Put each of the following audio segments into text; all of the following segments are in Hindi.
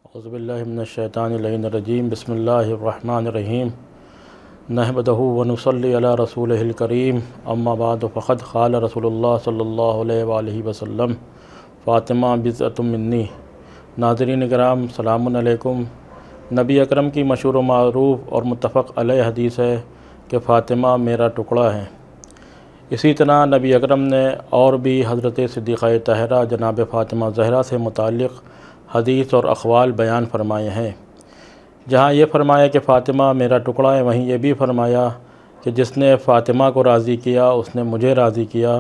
औज़ुबिल्लाहि मिनश्शैतानिर्रजीम बिस्मिल्लाहिर्रहमानिर्रहीम नहमदहु व नुसल्ली अला रसूलिहिल करीम अम्मा बाद फ़क़द क़ाल रसूलुल्लाह सल्लल्लाहु अलैहि वसल्लम फ़ातिमा बिज़अतुम मिन्नी। नाज़रीन किराम सलामुन अलैकुम। नबी अकरम की मशहूर व मारूफ़ और मुत्तफ़क़ अलैह हदीस है कि फ़ातिमा मेरा टुकड़ा है। इसी तरह नबी अकरम ने और भी हज़रत सिद्दीक़ा तहरा जनाब फ़ातिमा ज़हरा से मुताल्लिक़ हदीस और अक़वाल बयान फरमाए हैं। जहाँ ये फरमाया कि फ़ातिमा मेरा टुकड़ा है, वहीं ये भी फरमाया कि जिसने फ़ातिमा को राज़ी किया उसने मुझे राज़ी किया,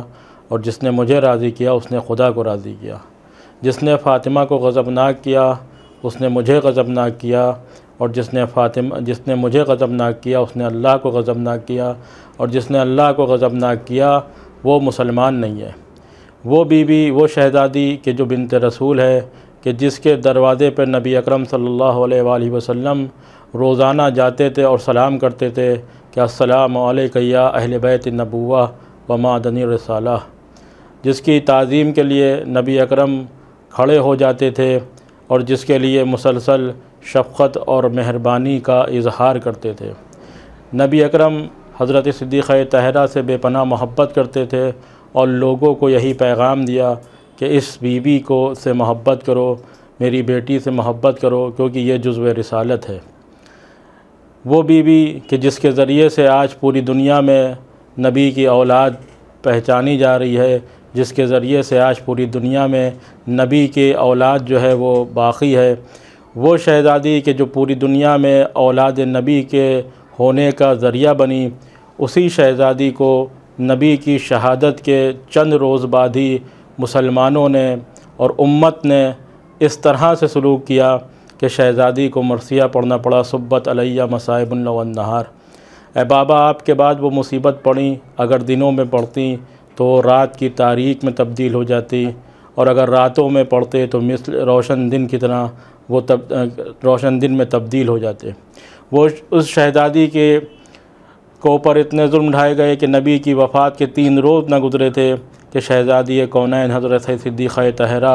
और जिसने मुझे राज़ी किया उसने खुदा को राज़ी किया। जिसने फ़ातिमा को गज़बनाक किया उसने मुझे गज़बनाक किया, और जिसने मुझे गज़बनाक किया उसने अल्लाह को गज़बनाक किया, और जिसने अल्लाह को गज़बनाक किया वो मुसलमान नहीं है। वो बीवी, वो शहज़ादी कि जो बिन्त रसूल है, कि जिसके दरवाज़े पर नबी अकरम सल्लल्लाहु अलैहि वसल्लम रोज़ाना जाते थे और सलाम करते थे कि अस्सलामु अलैका या अहले बैत नबुव्वा व मादनी रिसाला। जिसकी ताज़ीम के लिए नबी अकरम खड़े हो जाते थे और जिसके लिए मुसलसल शफ़क़त और मेहरबानी का इज़हार करते थे। नबी अकरम हज़रत सिद्दीक़ा तहरा से बेपनाह मोहब्बत करते थे और लोगों को यही पैगाम दिया कि इस बीवी को से मोहब्बत करो, मेरी बेटी से मोहब्बत करो, क्योंकि ये जुज़्व रिसालत है। वो बीवी कि जिसके ज़रिए से आज पूरी दुनिया में नबी की औलाद पहचानी जा रही है, जिसके ज़रिए से आज पूरी दुनिया में नबी के औलाद जो है वो बाक़ी है। वो शहज़ादी कि जो पूरी दुनिया में औलाद नबी के होने का ज़रिया बनी, उसी शहज़ादी को नबी की शहादत के चंद रोज़ बाद ही मुसलमानों ने और उम्मत ने इस तरह से सलूक किया कि शहज़ादी को मरसिया पढ़ना पड़ा, सुब्बत अलैया मसाइबुन व नहार। ए बाबा, आपके बाद वो मुसीबत पड़ी, अगर दिनों में पढ़ती तो रात की तारीक में तब्दील हो जाती, और अगर रातों में पढ़ते तो मिस्ल रोशन दिन की तरह वो रोशन दिन में तब्दील हो जाते। वो उस शहज़ादी के ऊपर इतने जुल्म ढाए गए कि नबी की वफ़ात के 3 रोज़ न गुज़रे थे कि शहज़ादी कौनैन हज़रत सिद्दीक़ा तहरा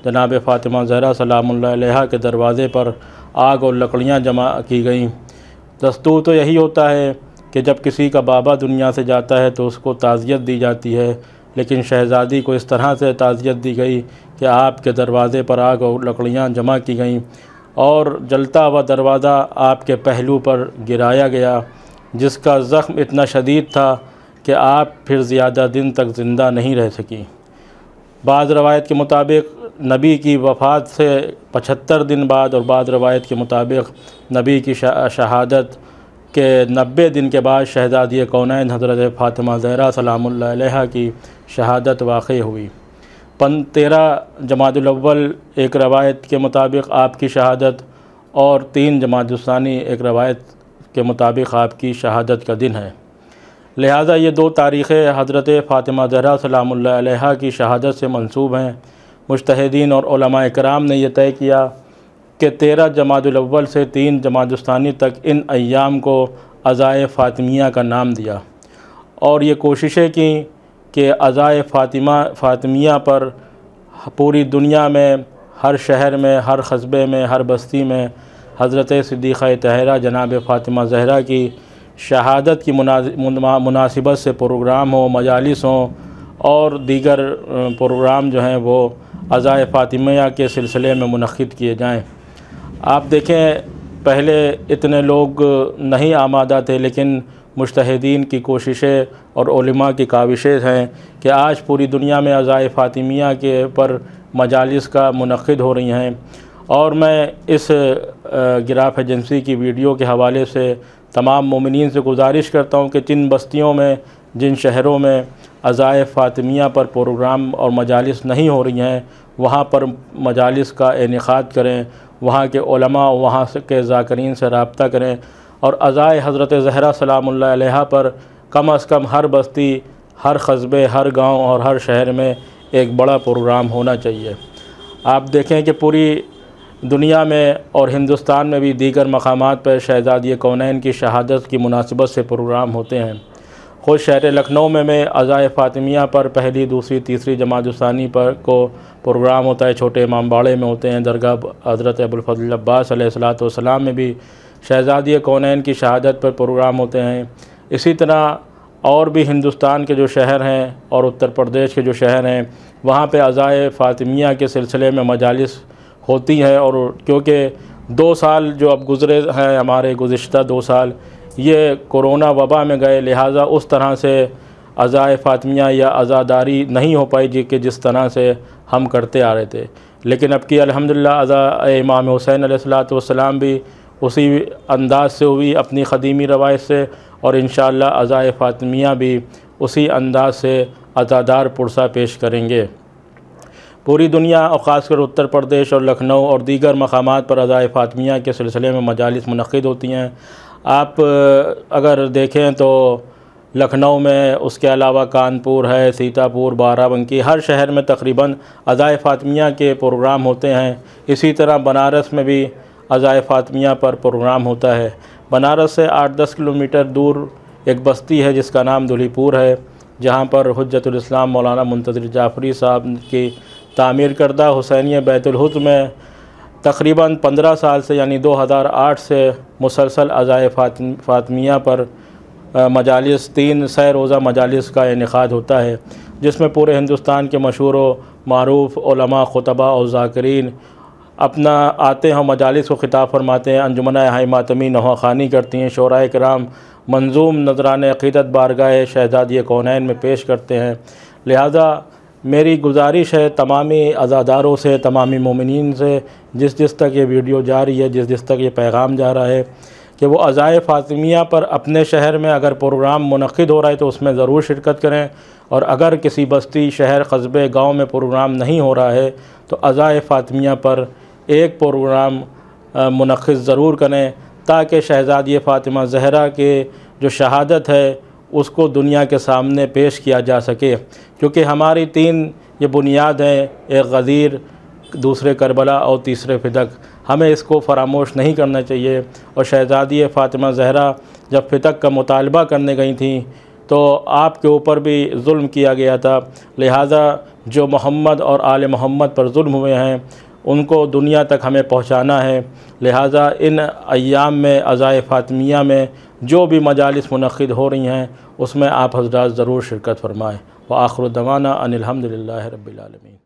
जनाब फ़ातिमा ज़हरा सलामुल्लाह अलैहा के दरवाज़े पर आग और लकड़ियाँ जमा की गईं। दस्तूर तो यही होता है कि जब किसी का बाबा दुनिया से जाता है तो उसको ताज़ियत दी जाती है, लेकिन शहज़ादी को इस तरह से ताज़ियत दी गई कि आपके दरवाज़े पर आग और लकड़ियाँ जमा की गईं और जलता हुआ दरवाज़ा आपके पहलू पर गिराया गया, जिसका ज़ख्म इतना शदीद था कि आप फिर ज़्यादा दिन तक ज़िंदा नहीं रह सकी। बाज़ रवायत के मुताबिक नबी की वफ़ात से 75 दिन बाद, और बाज़ रवायत के मुताबिक नबी की शहादत के 90 दिन के बाद शहज़ादी कौनैन हज़रत फ़ातिमा ज़हरा सलामुल्लाह अलैहा की शहादत वाक़ई हुई। 13 जमादुल अव्वल एक रवायत के मुताबिक आपकी शहादत, और 3 जमादुल सानी एक रवायत के मुताबिक आपकी शहादत का दिन है। लिहाजा ये 2 तारीख़ें हज़रत फ़ातिमा ज़हरा सलामुल्लाह अलैहा की शहादत से मंसूब हैं। मुज्तहिदीन और उलमाए किराम ने यह तय किया कि 13 जमादुल अव्वल से 3 जमादुल सानी तक इन अय्याम को अज़ाए फ़ातिमिया का नाम दिया, और ये कोशिशें की कि अज़ाए फ़ातिमिया पर पूरी दुनिया में, हर शहर में, हर कस्बे में, हर बस्ती में हज़रत सिद्दीक़ा तहरा जनाब फ़ातिमा ज़हरा की शहादत की मुनासिबत से प्रोग्राम हो, मजालिस हों, और दीगर प्रोग्राम जो हैं वो अज़ाए फ़ातिमिया के सिलसिले में मुनक़्क़िद किए जाएँ। आप देखें, पहले इतने लोग नहीं आमादा थे, लेकिन मुज्तहिदीन की कोशिशें और उलमा की काविशें हैं कि आज पूरी दुनिया में अज़ाए फ़ातिमिया के पर मजालिस का मुनक़्क़िद हो रही हैं। और मैं इस गिराफ़ एजेंसी की वीडियो के हवाले से तमाम मोमिनीन से गुजारिश करता हूँ कि जिन बस्तियों में, जिन शहरों में अज़ाए फ़ातिमिया पर प्रोग्राम और मजालिस नहीं हो रही हैं, वहाँ पर मजालिस का इनेक़ाद करें, वहाँ के उलमा, वहाँ के ज़ाकिरीन से रब्ता करें, और अज़ाए हज़रत ज़हरा सलामुल्लाह अलैहा पर कम अज़ कम हर बस्ती, हर कस्बे, हर गाँव और हर शहर में एक बड़ा प्रोग्राम होना चाहिए। आप देखें कि पूरी दुनिया में और हिंदुस्तान में भी दीगर मकामात पर शहज़ादी कौनैन की शहादत की मुनासिबत से प्रोग्राम होते हैं। ख़ुद शहर लखनऊ में अज़ाए फ़ातिमिया पर पहली, दूसरी, तीसरी जमात सानी पर को प्रोग्राम होता है। छोटे इमाम बाड़े में होते हैं। दरगाह हज़रत अबुल फ़ज़ल अब्बास अलैहिस्सलातु वस्सलाम में भी शहज़ादी कौनैन की शहादत पर प्रोग्राम होते हैं। इसी तरह और भी हिंदुस्तान के जो शहर हैं और उत्तर प्रदेश के जो शहर हैं वहाँ पे अज़ाए फ़ातिमिया के सिलसिले में मजालिस होती हैं। और क्योंकि 2 साल जो अब गुज़रे हैं हमारे, गुज़िश्ता 2 साल ये कोरोना वबा में गए, लिहाजा उस तरह से अज़ाए फ़ातिमिया या अज़ादारी नहीं हो पाई जी कि जिस तरह से हम करते आ रहे थे। लेकिन अब की अल्हम्दुलिल्लाह अज़ाए इमाम हुसैन अलैहिस्सलातु वस्सलाम भी उसी अंदाज से हुई अपनी ख़दीमी रवायत से, और इंशाअल्लाह अज़ाए फ़ातिमिया भी उसी अंदाज से अज़ादार पुरसा पेश करेंगे। पूरी दुनिया और ख़ासकर उत्तर प्रदेश और लखनऊ और दीगर मकामात पर अज़ाए फ़ातिमिया के सिलसिले में मजालिस मुनक़्क़िद होती हैं। आप अगर देखें तो लखनऊ में, उसके अलावा कानपुर है, सीतापुर, बाराबंकी, हर शहर में तकरीबन अज़ाए फ़ातिमिया के प्रोग्राम होते हैं। इसी तरह बनारस में भी अज़ाए फ़ातिमिया पर प्रोग्राम होता है। बनारस से 8-10 किलोमीटर दूर एक बस्ती है जिसका नाम दुलीपुर है, जहाँ पर हुज्जतुल इस्लाम मौलाना मुंतज़िर जाफ़री साहब की तामीर करदा हुसैनिया बैतुल हुज़ में तकरीबन 15 साल से यानी 2008 से मुसलसल अज़ाए फ़ातिमिया पर मजालिस 3 सह रोज़ा मजालिस का इनेकाद होता है, जिसमें पूरे हिंदुस्तान के मशहूर मारूफ़ उलमा, खुतबा और ज़ाकिरीन अपना आते हैं, मजालिस को ख़िताब फरमाते हैं। अंजुमन हाई मातमी नवाख़ानी करती हैं। शोराए किराम मंजूम नजरान अक़ीदत बारगाह शहज़ादी कौनैन में पेश करते हैं। लिहाजा मेरी गुजारिश है तमामी अज़ादारों से, तमामी मोमिनीन से, जिस तक ये वीडियो जा रही है, जिस तक ये पैगाम जा रहा है, कि वो अज़ाए फ़ातिमिया पर अपने शहर में अगर प्रोग्राम मुनक़्क़िद हो रहा है तो उसमें ज़रूर शिरकत करें। और अगर किसी बस्ती, शहर, कस्बे, गाँव में प्रोग्राम नहीं हो रहा है तो अज़ाए फ़ातिमिया पर एक प्रोग्राम मुनक़्क़िद ज़रूर करें, ताकि शहज़ादी फ़ातिमा ज़हरा के जो शहादत है उसको दुनिया के सामने पेश किया जा सके। क्योंकि हमारी 3 ये बुनियाद हैं, एक गदीर, दूसरे करबला और तीसरे फ़िदक। हमें इसको फ़रामोश नहीं करना चाहिए। और शहज़ादी फ़ातिमा ज़हरा जब फ़िदक का मुतालबा करने गई थी तो आपके ऊपर भी जुल्म किया गया था। लिहाजा जो मोहम्मद और आले मोहम्मद पर जुल्म हुए हैं उनको दुनिया तक हमें पहुँचाना है। लिहाजा इन अय्याम में अज़ाए फ़ातिमिया में जो भी मजालिस मुनक़्क़िद हो रही हैं उसमें आप हज़रात ज़रूर शिरकत फ़रमाएँ। व आख़िर दवाना अनिल हम्दुलिल्लाहि रब्बिल आलमीन।